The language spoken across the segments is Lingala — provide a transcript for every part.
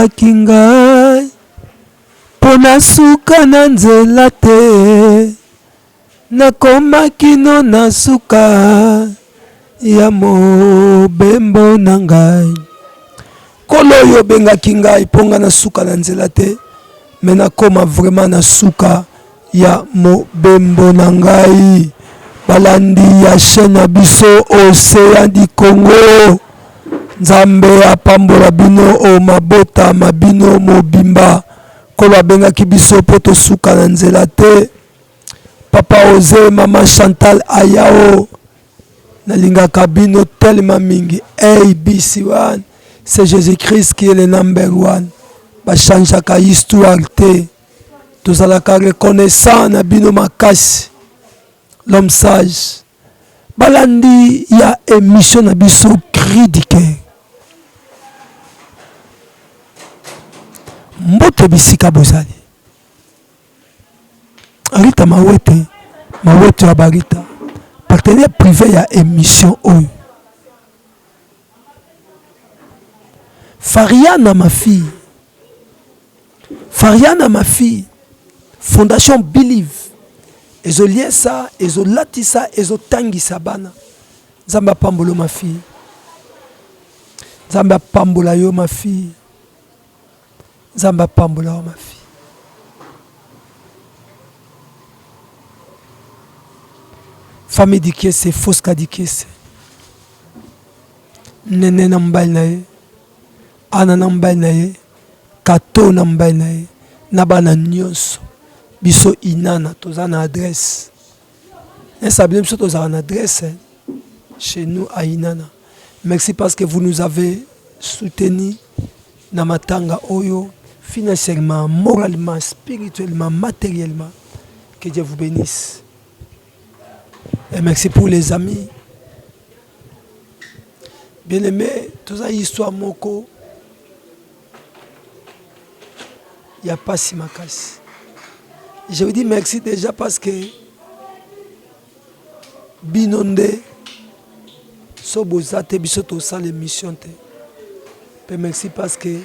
obengaki ngai pona suka na nzela te, nakomaki no na suka ya mobembo na ngai. Kolo oyo obengaki ngai mponga na suka na nzela te, me nakoma vraiment na suka ya mobembo na ngai. Balandi ya chaîne ya biso Océan du Congo, Nzambe apambola bino o mabota mabino mobimba. Kolo abengaki biso po tosuka na nzela te. Papa Ose, Maman Chantal Ayao, nalingaka bino tellement mingi. ABC1, c'est Jésus-Christ qui est le number one. Bachangeaka histoire te, tozalaka reconnaissant na bino makasi. L'homme sage balandi ya émission na biso cri du cœur. Mbote bisika bozali Arita Mawete, Mawete ya Barita, partenaire privé ya émission oyo. Fariana ma fille, Fariana ma fille, Fondation Believe, ezoliesa, ezolatisa, ezotangisa bana. Nzambe pambolo ma fille, Nzambe pambola yo ma fille, Nzambe pambola yo ma fille. Famille Dikese, Fosca Dikese, Nene na mbali na ye, Ana na mbali na ye, Kato na mbali na ye, na bana nyonso, biso inana, toza na adresse. Insabile biso toza na adresse chez nous à Inana. Merci parce que vous nous avez soutenus na matanga oyo, financièrement, moralement, spirituellement, matériellement. Que Dieu vous bénisse. Et merci pour les amis. Bien-aimés, toute cette histoire moko, il n'y a pas si makasi. Je vous dis merci déjà parce que binonde so bozate biso to sa l'émission te. Pe merci parce que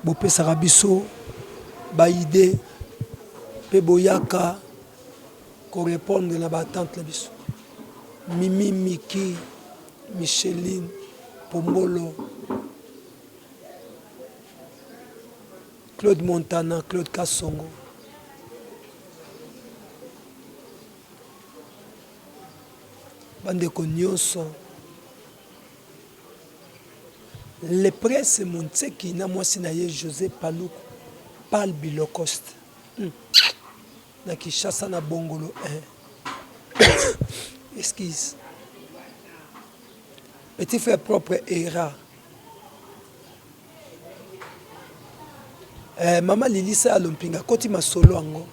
bopé sarabiso ba idée pe boyaka ko répondre na batante la biso. Mimi Miki, Micheline, Pombolo, Claude Montana, Claude Kassongo. Bandeko nyonso. Le presse Montseki na mwasi na ye José Paluku, Pal Bilocoste. Na Kishasa na Bongolo 1. Excuse. Petit frère propre Era. Maman Lilisa Lompinga, Koti Masolo Ango.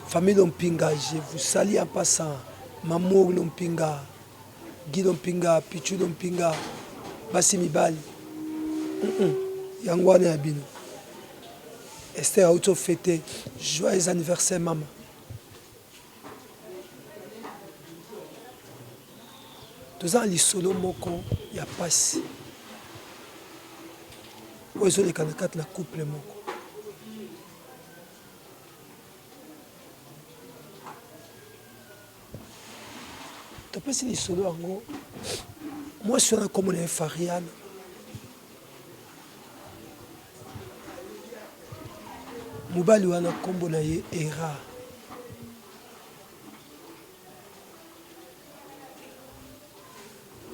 Famille Lompinga, je vous salue en passant. Mamour Lompinga, Guy Lompinga, Pichu Lompinga, Bassi Mibali. Yangwane Abino. Esther a auto fêté. Joyeux anniversaire, maman. Tous les solo moko, il y a passé. Où est-ce que les candidates la couple moko? Tu peux si les solo en gros. Moi, je suis là comme on est Fariana. Mobali wana kombo na ye Era.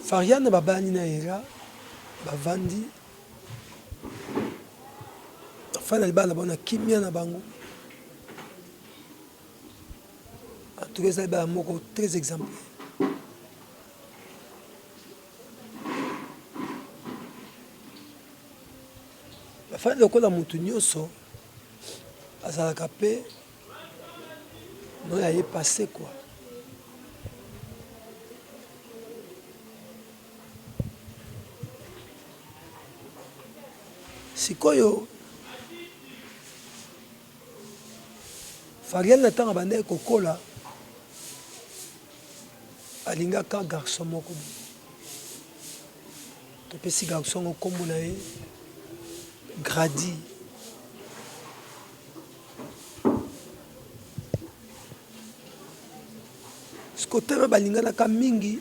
Fariana babani na Era bavandi. Fana libala bana kimia na bango. En tout cas, ça ba moko très exemplaire. Fana lokola mutu nyonso azalaka pe no ya ye passé quoi. Sikoyo Fariel na tanga bande kokola alingaka garçon moko. Topesi garçon kombo na ye Gradi. Skotema balingana ka mingi.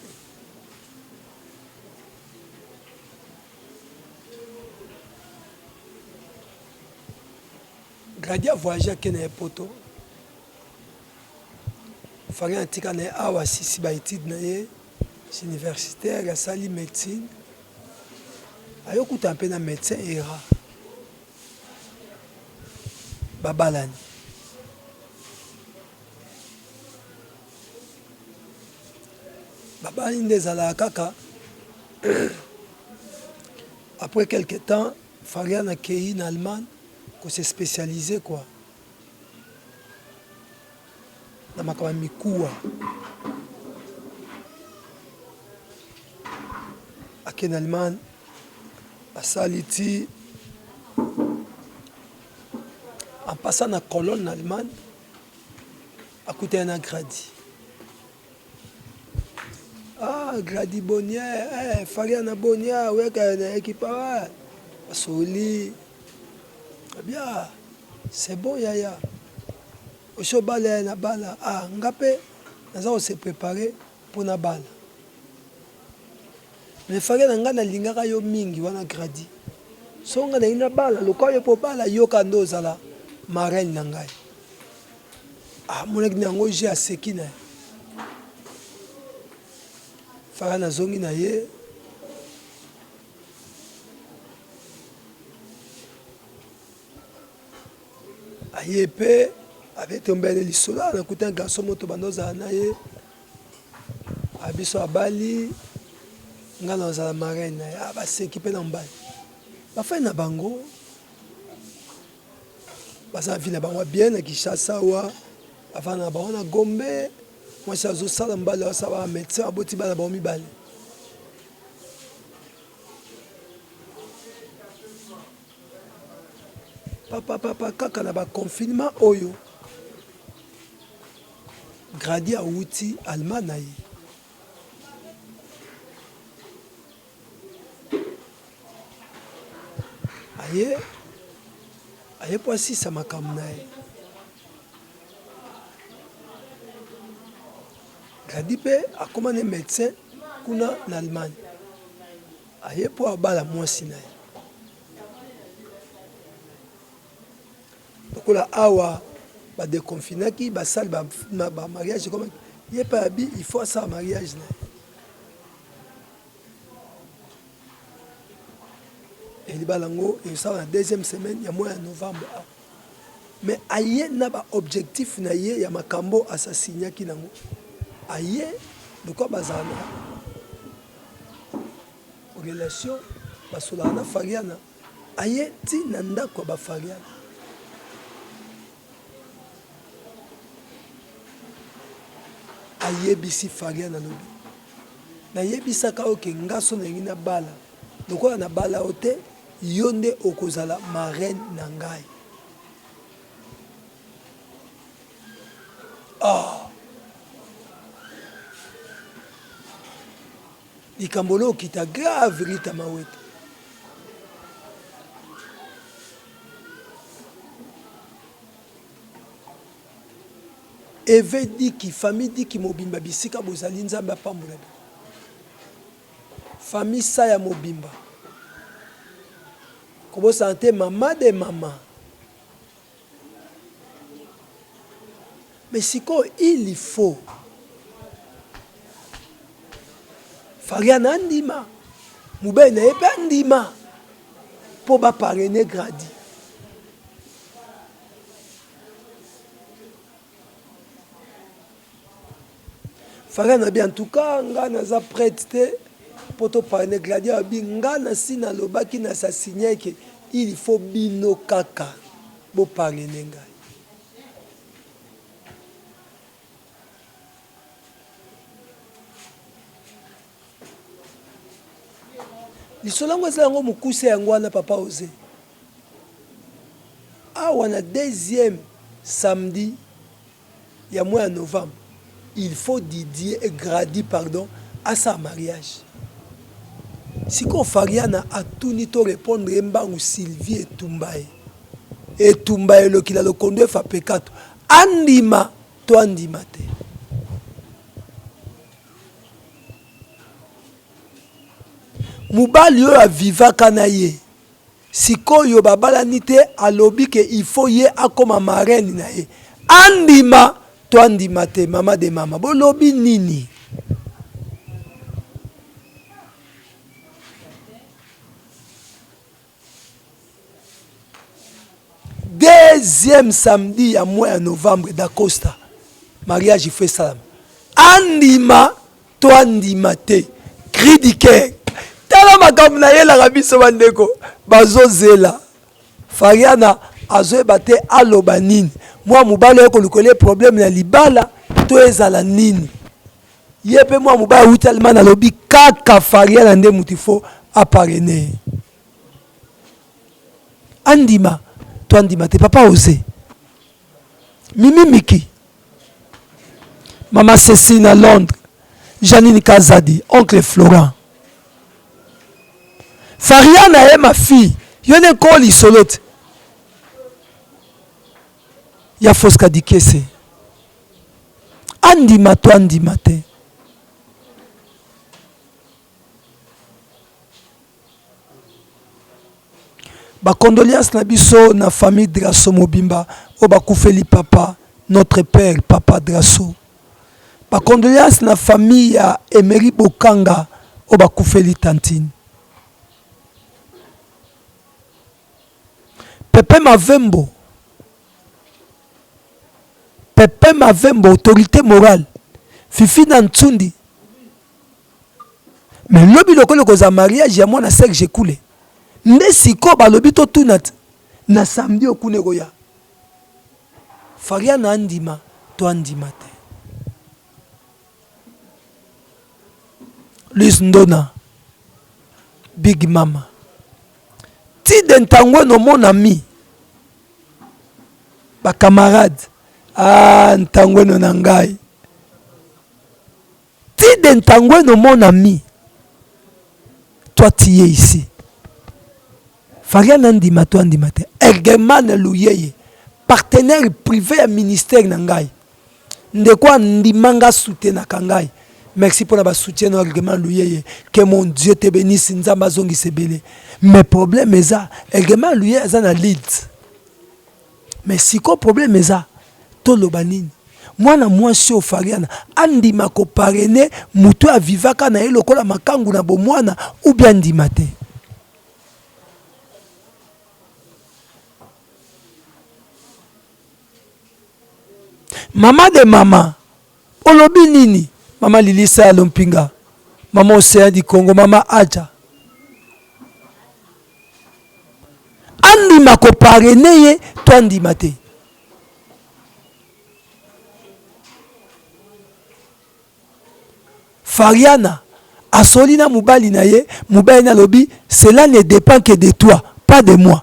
Gradi a voyagé à Kenya poto. Fari antika na awa sisi ba étude na ye universitaire, asali médecine. Ayokuta mpe na médecin era. Babalani. Babalani ndezala kaka. Après quelque temps, Farian a accueilli en Allemagne pour se spécialiser quoi. Na makama mikuwa. Ake en Allemagne, asaliti. En passant na colonne en Allemagne, à côté d'un Gradi. Ah, Gradi Bonia, Fariana Bonia, ouais, quand il y a équipe, Soli. Bien, c'est bon, Yaya. Au chobale, na bala. Ah, ngapé, nous allons se préparer pour na bala. Mais Fariana ngana lingaka yo mingi, wana Gradi. So ngana ina bala, le quoi yo po bala, yo kando zala. Marraine nangai. Ah, mon église nango j'ai à sekina. Farana zongi na ye. Aye pe avait tombé le lisola na kuta garçon moto bandoza na ye. Abiso abali ngana za marraine. Ah ba s'équiper na mbali. Ba fa na bango. Baza vina bango bien na Kinshasa wa avant na bango na Gombe moi ça zo sala mbala sa ba médecin aboti bana ba mibale papa kaka na ba confinement oyo Gradi a outi Allemagne aye po asisa makambo na ye Gradi mpe akoma ne médecin kuna na Allemagne aye po abala mwasi na ye lokola awa badeconfinaki basali bamariage koma ye mpe abi il faut asala mariage na ye elibala yango esala na deuxième semaine ya mois ya novembre mais aye na baobjectif na ye ya makambo asasignaki nango aye lokwa bazala na relation basolaka na Fariana aye ti na ndako ya bafariana ayebisi Fariana lobi nayebisaka oke ngaso na ngi na bala lokola na bala o te yo nde okozala marraine na ngai likambo lo okita grave Rita Mawete eve diki famille diki mobimba bisika bozali nzambe apambola bi famille sa ya mobimba kobo santé mama de mama mais siko il faut Fariana andima mubele na yepe andima po ba parrainer Gradi Fariana bien en tout cas nga naza prête te poto parrainer Gradi abi nga na sina lobaki na sa signer que il faut bino kaka bo parrainer ngai lisolango ezala yango mokuse yango wana papa oze awa na deuxième samedi ya mois ya novembre il faut Didier et Gradi pardon à sa mariage Siko Fariana a tout ni to répondre mbangu Sylvie Etumbaye. Etumbaye lo kila lo conduit fa pekato. Andima to andima te. Mubali yo aviva kana ye. Siko yo babala nite alobi ke il faut ye akoma marraine na ye. Andima to andima te mama de mama. Bolobi nini? Deuxième samedi à mois de novembre d'Acosta. Mariage fait salam. Andima to andima te. Cri du cœur. Tala makam na ye la rabi so bandeko. Bazo zela. Fariana azoe bate aloba nini. Moi mubalo yoko lukole problème na libala to ezala nini. Yepe moi mubalo utalima na lobi kaka Fariana nde mutifo aparene. Andima to andima te papa osé. Mimi Miki. Maman Cécile à Londres. Janine Kazadi, oncle Florent. Fariana est ma fille. Y'en a encore l'isolote. Y'a Fosca Dikese. Andima to andima te. Ba condoléances na biso na famille Drasso Mobimba. O ba koufeli papa, notre père, papa Drasso. Ba condoléances na famille ya Emery Bokanga. O ba koufeli tantine. Pepe Mavembo, autorité morale. Fifi Nantsundi. Mais lobi lokolo koza mariage ya mwana sek j'ai coulé. Nde siko ba lobi to tunat na samedi okune goya. Fariana andima to andima te. Luis Ndona, Big Mama. Ti d'entangwe no mon ami. Ba camarade. Ah, ntangwe no nangai. Ti d'entangwe no mon ami. Toi tu es ici. Fariana ndima to andima te. Ergeman Luyeye. Partenaire privé à ministère nangai. Ndekwa ndimanga soutena kangai. Merci pour la soutien argument Luyeye. Que mon Dieu te bénisse nzamba zongi sebele. Mais problème est ça. Argument Luyeye est na lead. Mais si quoi problème est ça? Tolo banini. Moi na moi sur Fariana andima ko parrainer muto avivaka na elokola makangu na bomwana ou bien ndimate. Mama de mama. Olobi nini? Mama Lilisa ya Lompinga. Mama Océan du Congo. Mama Aja. Andima ko parrainer to andima te. Fariana asolina mubali na ye, mubali na lobi, cela ne dépend que de toi, pas de moi.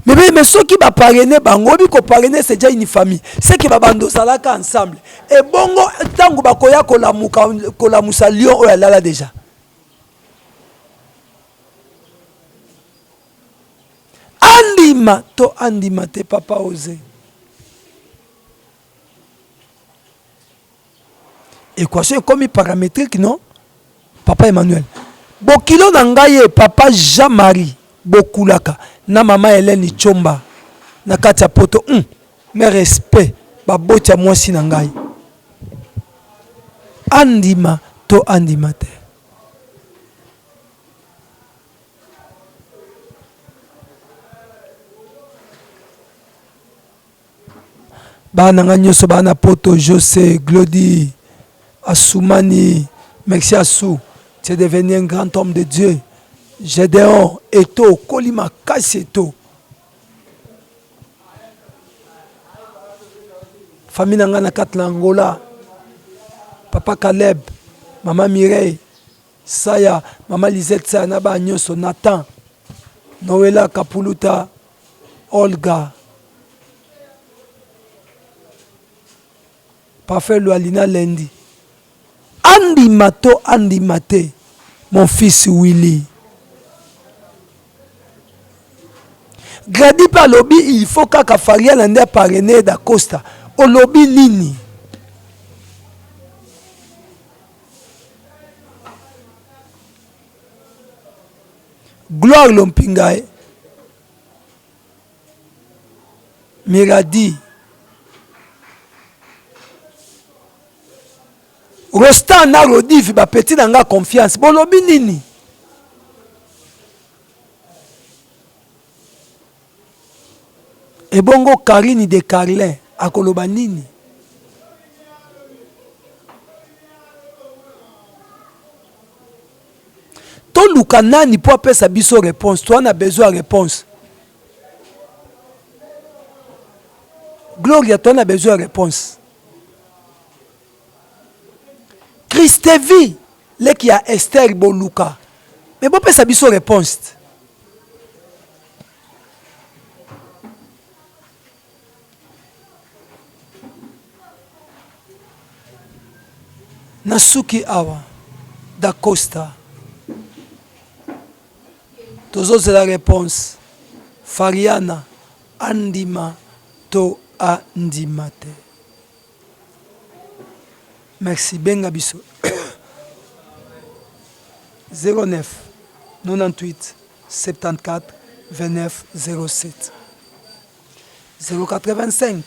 Mais ceux qui va parrainer bango bi ko parrainer c'est déjà une famille. C'est qui va bando salaka ensemble. Et bongo tangu bakoya kola musa lion o yalala déjà. Andima to andima te papa osé. Équation comme paramétrique non? Papa Emmanuel. Bokilo nangaye papa Jean-Marie Bokulaka. Na mama Hélène Chomba na kati ya poto mais respect baboti ya mwasi na ngai andima to andima te bana nga nyonso bana poto José Glody Assoumani merci Assou tu es devenu un grand homme de Dieu. Gédéon, Eto, Kolima, Kasseto. Famille Nangana Katlangola. Papa Caleb, Maman Mireille, Saya, Maman Lisette Sanaba Nyoso, Nathan, Noëlla Kapuluta, Olga. Parfait Lualina Lendi. Andi Mato, Andi Mate. mon fils Willy. Gradi par lobby, il faut qu'à Faria l'ande parrainé d'Acosta. Au lobby nini. Gloire Lompingae. Miradi. Rostan na Rodif, ba petit nanga confiance. Bon lobby nini. Et bongo Karine de Carlin à Kolobanini. Ton Lukanani pour appeler sa biso réponse. Toi on a besoin de réponse. Gloria, toi on a besoin de réponse. Christevi, le qui a Esther Boluka. Mais bon, sa biso réponse. Nasuki Awa da Costa. Toujours c'est la réponse. Fariana Andima to Andimate. Merci. Benga biso. 09 98 74 29 07 085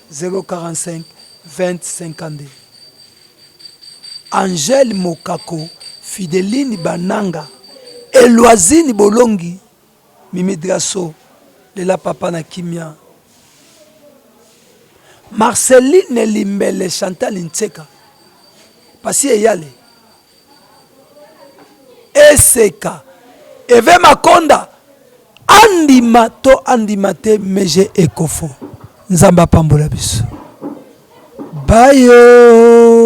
045 20 52. Angèle Mokako, Fideline Bananga, Eloisine Bolongi, Mimi Drasso, Lela Papa na Kimia, Marceline Limbele, Chantal Ntseka, Pasi Eyale, Eseka, Eve Makonda, Andimato Andimate Meje Ekofo, Nzamba Pambola Biso. Bayo.